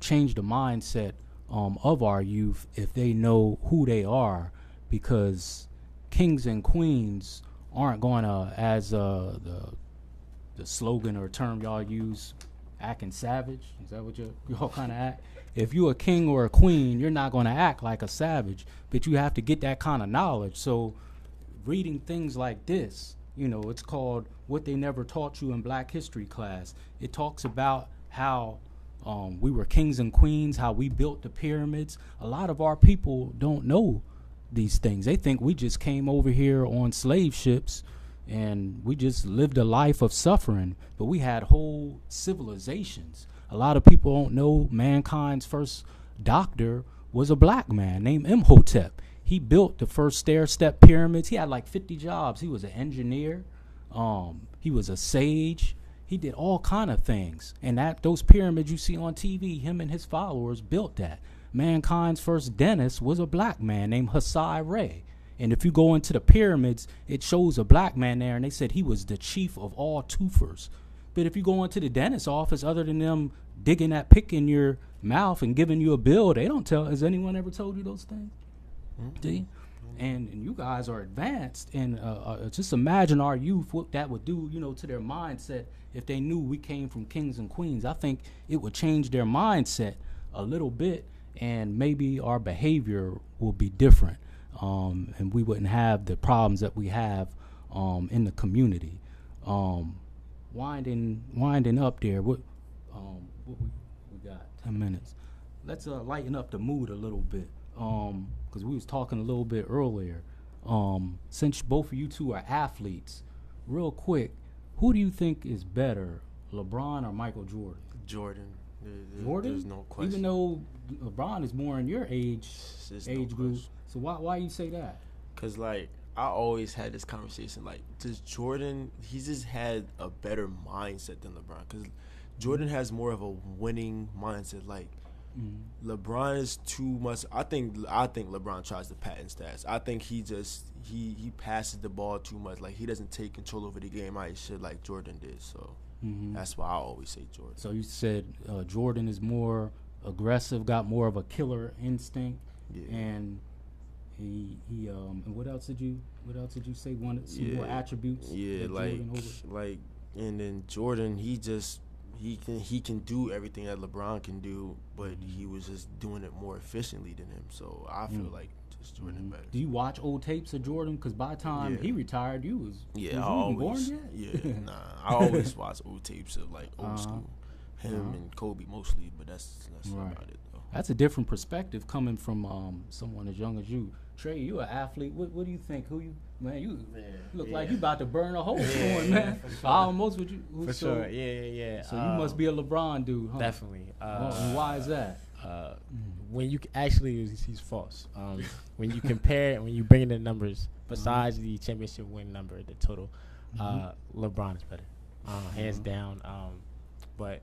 change the mindset of our youth if they know who they are, because kings and queens aren't going to, as the slogan or term y'all use, acting savage. Is that what y'all kind of act? If you're a king or a queen, you're not going to act like a savage, but you have to get that kind of knowledge. So reading things like this, it's called What They Never Taught You in Black History Class. It talks about how we were kings and queens, how we built the pyramids. A lot of our people don't know these things. They think we just came over here on slave ships and we just lived a life of suffering, but we had whole civilizations. A lot of people don't know mankind's first doctor was a Black man named Imhotep. He built the first stair-step pyramids. He had like 50 jobs. He was an engineer. He was a sage. He did all kind of things. And those pyramids you see on TV, him and his followers built that. Mankind's first dentist was a Black man named Hassai Ray. And if you go into the pyramids, it shows a Black man there, and they said he was the chief of all toothers. But if you go into the dentist's office, other than them digging that pick in your mouth and giving you a bill, they don't tell. Has anyone ever told you those things? See? And you guys are advanced. And just imagine our youth, what that would do, to their mindset if they knew we came from kings and queens. I think it would change their mindset a little bit, and maybe our behavior will be different. And we wouldn't have the problems that we have in the community. Winding up there. What we got? 10 minutes. Let's lighten up the mood a little bit, because we was talking a little bit earlier. Since both of you two are athletes, real quick, who do you think is better, LeBron or Michael Jordan? Jordan. Jordan? There's no question. Even though LeBron is more in your age group. Question. So why you say that? Because, like, I always had this conversation, like, does Jordan, he's just had a better mindset than LeBron. Because Jordan has more of a winning mindset. Like, LeBron is too much. I think LeBron tries to patent stats. I think he passes the ball too much. Like, he doesn't take control over the game how he should, like Jordan did. So that's why I always say Jordan. So you said Jordan is more aggressive, got more of a killer instinct, and he and what else did you say? Some more attributes. Yeah, like, and then Jordan, he can do everything that LeBron can do, but he was just doing it more efficiently than him. So I feel like just Jordan better. Do you watch old tapes of Jordan? Because by the time he retired, you was I you always born yet? Yeah, I always watch old tapes of like old school, him and Kobe mostly, but that's right. about it though. That's a different perspective coming from someone as young as you. Trey, you an athlete. What do you think? You look like you about to burn a hole going, man. Sure. Almost what you For sure. Yeah. So you must be a LeBron dude, huh? Definitely. And why is that? When you actually, he's false. When you compare, when you bring in the numbers, besides the championship win number, the total, LeBron is better, hands down. But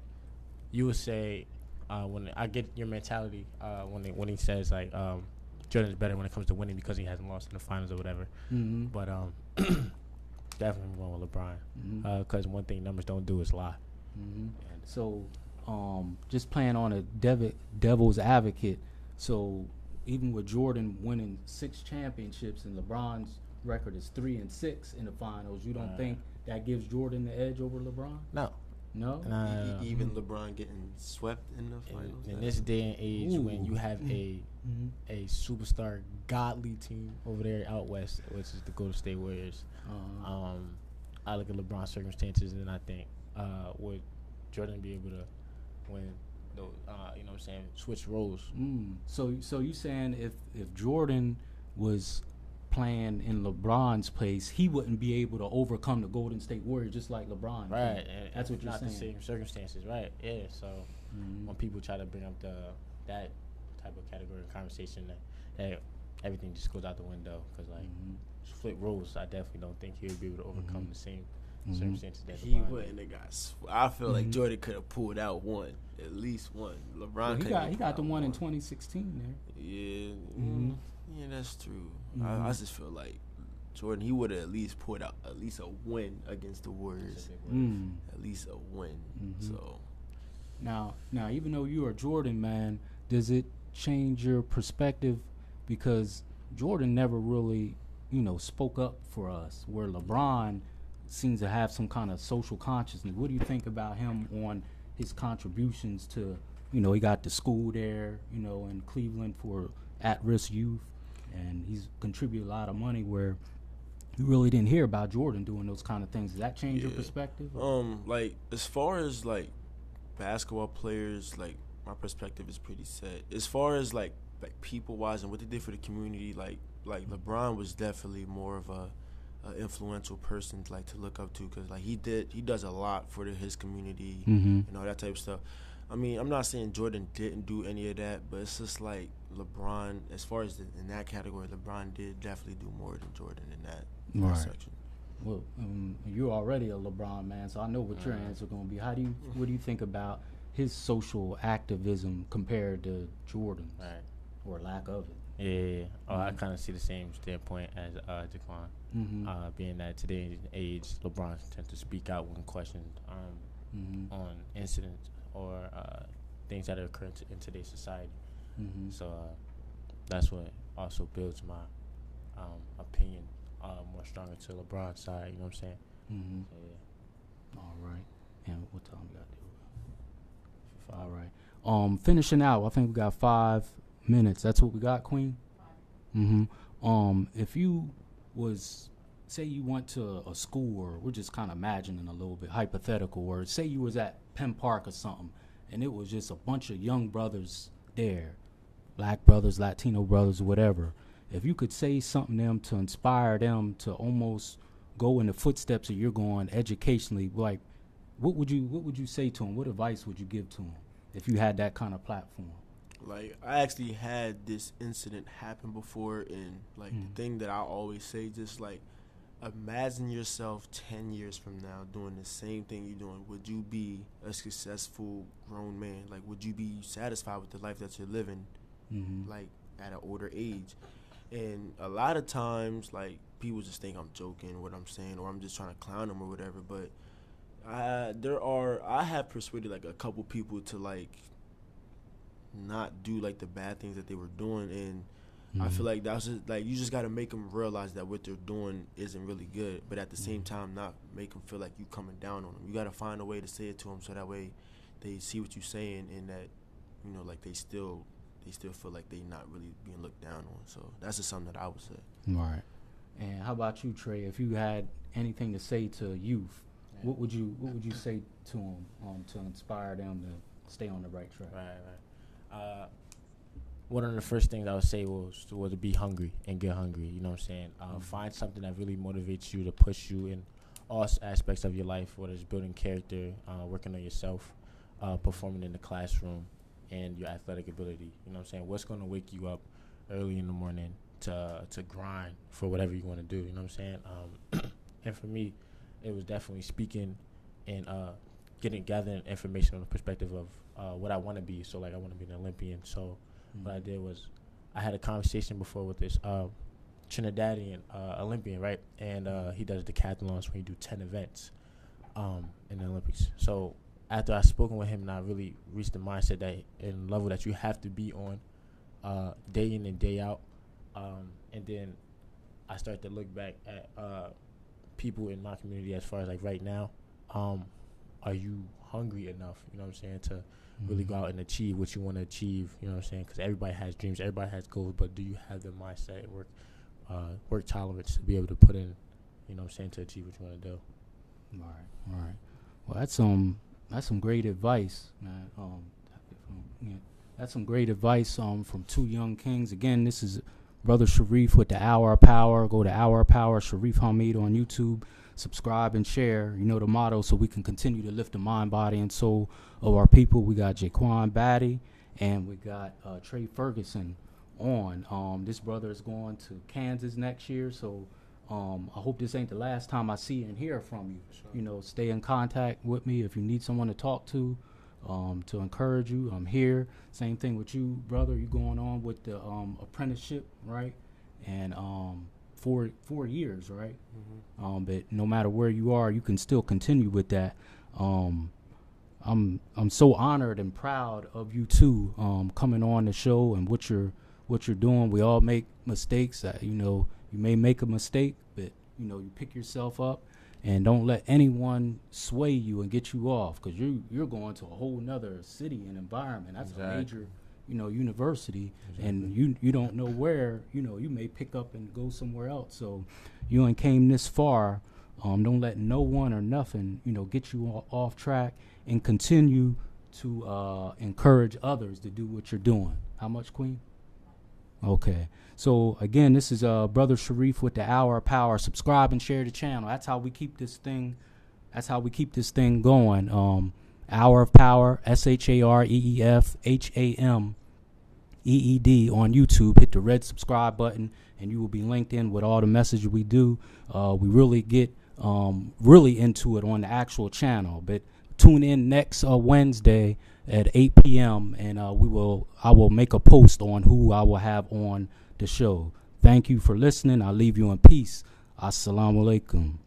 you would say, when I get your mentality, when he says like Jordan's better when it comes to winning because he hasn't lost in the finals or whatever. But definitely going with LeBron because one thing numbers don't do is lie. So just playing on a devil's advocate. So even with Jordan winning 6 championships and LeBron's record is 3-6 in the finals, you don't think that gives Jordan the edge over LeBron? No. Even LeBron getting swept in the finals. In this day and age, when you have a superstar, godly team over there out west, which is the Golden State Warriors, I look at LeBron's circumstances and I think would Jordan be able to win? Those, you know what I'm saying? Switch roles. So you saying if Jordan was playing in LeBron's place, he wouldn't be able to overcome the Golden State Warriors just like LeBron. Right. That's what you're not saying. Not the same circumstances, right? Yeah. So when people try to bring up that type of category of conversation, that everything just goes out the window because like flip roles. I definitely don't think he would be able to overcome the same circumstances that he LeBron wouldn't have got. I feel like Jordan could have pulled out one, at least one. LeBron he got the one in 2016 there. Yeah. Yeah, that's true. I just feel like Jordan, he would have at least pulled out at least a win against the Warriors. At least a win. So now, even though you are Jordan, man, does it change your perspective? Because Jordan never really, spoke up for us, where LeBron seems to have some kind of social consciousness. What do you think about him on his contributions to, he got the school there, in Cleveland for at-risk youth, and he's contributed a lot of money where you really didn't hear about Jordan doing those kind of things. Does that change your perspective? Like, as far as, like, basketball players, like, my perspective is pretty set. As far as, like people-wise and what they did for the community, like LeBron was definitely more of a influential person to look up to because, like, he does a lot for his community and all that type of stuff. I mean, I'm not saying Jordan didn't do any of that, but it's just like LeBron, as far as in that category, LeBron did definitely do more than Jordan in that section. Well, you're already a LeBron man, so I know what your answer is going to be. What do you think about his social activism compared to Jordan, or lack of it? Yeah. I kind of see the same standpoint as Jahkwan. Being that today's age, LeBron tends to speak out when questioned on incidents or things that are occurring in today's society. So that's what also builds my opinion more stronger to LeBron's side. You know what I'm saying? So, yeah. All right. And what time we got to do? All right. Finishing out, I think we got 5 minutes. That's what we got, Queen? If you was, say you went to a school, or we're just kind of imagining a little bit hypothetical, or say you was at Penn Park or something, and it was just a bunch of young brothers there, black brothers, Latino brothers, whatever. If you could say something to them to inspire them to almost go in the footsteps that you're going educationally, like what would you say to him? What advice would you give to him if you had that kind of platform? Like, I actually had this incident happen before, and like the thing that I always say, just like, imagine yourself 10 years from now doing the same thing you're doing. Would you be a successful grown man? Like, would you be satisfied with the life that you're living, like, at an older age? And a lot of times, like, people just think I'm joking what I'm saying, or I'm just trying to clown them or whatever. But I have persuaded, like, a couple people to, like, not do, like, the bad things that they were doing. And I feel like that's just, like, you just got to make them realize that what they're doing isn't really good, but at the same time not make them feel like you coming down on them. You got to find a way to say it to them so that way they see what you're saying, and that, you know, like, they still feel like they not really being looked down on. So that's just something that I would say. Right. And how about you, Trey? If you had anything to say to youth, what would you say to them to inspire them to stay on the right track? Right. One of the first things I would say was to be hungry and get hungry. You know what I'm saying? Find something that really motivates you, to push you in all aspects of your life, whether it's building character, working on yourself, performing in the classroom, and your athletic ability. You know what I'm saying? What's going to wake you up early in the morning to grind for whatever you want to do. You know what I'm saying? And for me, it was definitely speaking and gathering information from the perspective of what I want to be. So, like, I want to be an Olympian. So what I did was I had a conversation before with this Trinidadian Olympian, right? And he does decathlons where he do 10 events in the Olympics. So after I spoken with him, and I really reached the mindset that and level that you have to be on day in and day out. And then I started to look back at people in my community as far as, like, right now, are you hungry enough, you know what I'm saying, to really go out and achieve what you want to achieve, you know what I'm saying? Because everybody has dreams, everybody has goals, but do you have the mindset, work tolerance to be able to put in, you know what I'm saying, to achieve what you want to do? All right. Well, that's some great advice, man. That's some great advice from two young kings. Again, this is Brother Sharif with the Hour of Power. Go to Hour of Power, Sharif Hamid on YouTube. Subscribe and share. You know the motto, so we can continue to lift the mind, body, and soul of our people. We got Jahkwan, Batty, and we got Trey Ferguson on. This brother is going to Kansas next year, so I hope this ain't the last time I see and hear from you. Sure. You know, stay in contact with me if you need someone to talk to encourage you. I'm here. Same thing with you, brother. You going on with the apprenticeship, right? And 4 years, right? But no matter where you are, you can still continue with that. I'm so honored and proud of you too, coming on the show and what you're doing. We all make mistakes. You know, you may make a mistake, but you know, you pick yourself up and don't let anyone sway you and get you off, because you're going to a whole nother city and environment. That's a major, you know, university, and you don't know where, you know, you may pick up and go somewhere else. So you ain't came this far. Don't let no one or nothing, you know, get you off track, and continue to encourage others to do what you're doing. How much, Queen? Okay. So again, this is Brother Sharif with the Hour of Power. Subscribe and share the channel. That's how we keep this thing. That's how we keep this thing going. Hour of Power, SHAREEFHAMEED on YouTube. Hit the red subscribe button, and you will be linked in with all the messages we do. We really get really into it on the actual channel. But tune in next Wednesday at 8 p.m. and I will make a post on who I will have on the show. Thank you for listening. I'll leave you in peace. Assalamu alaikum.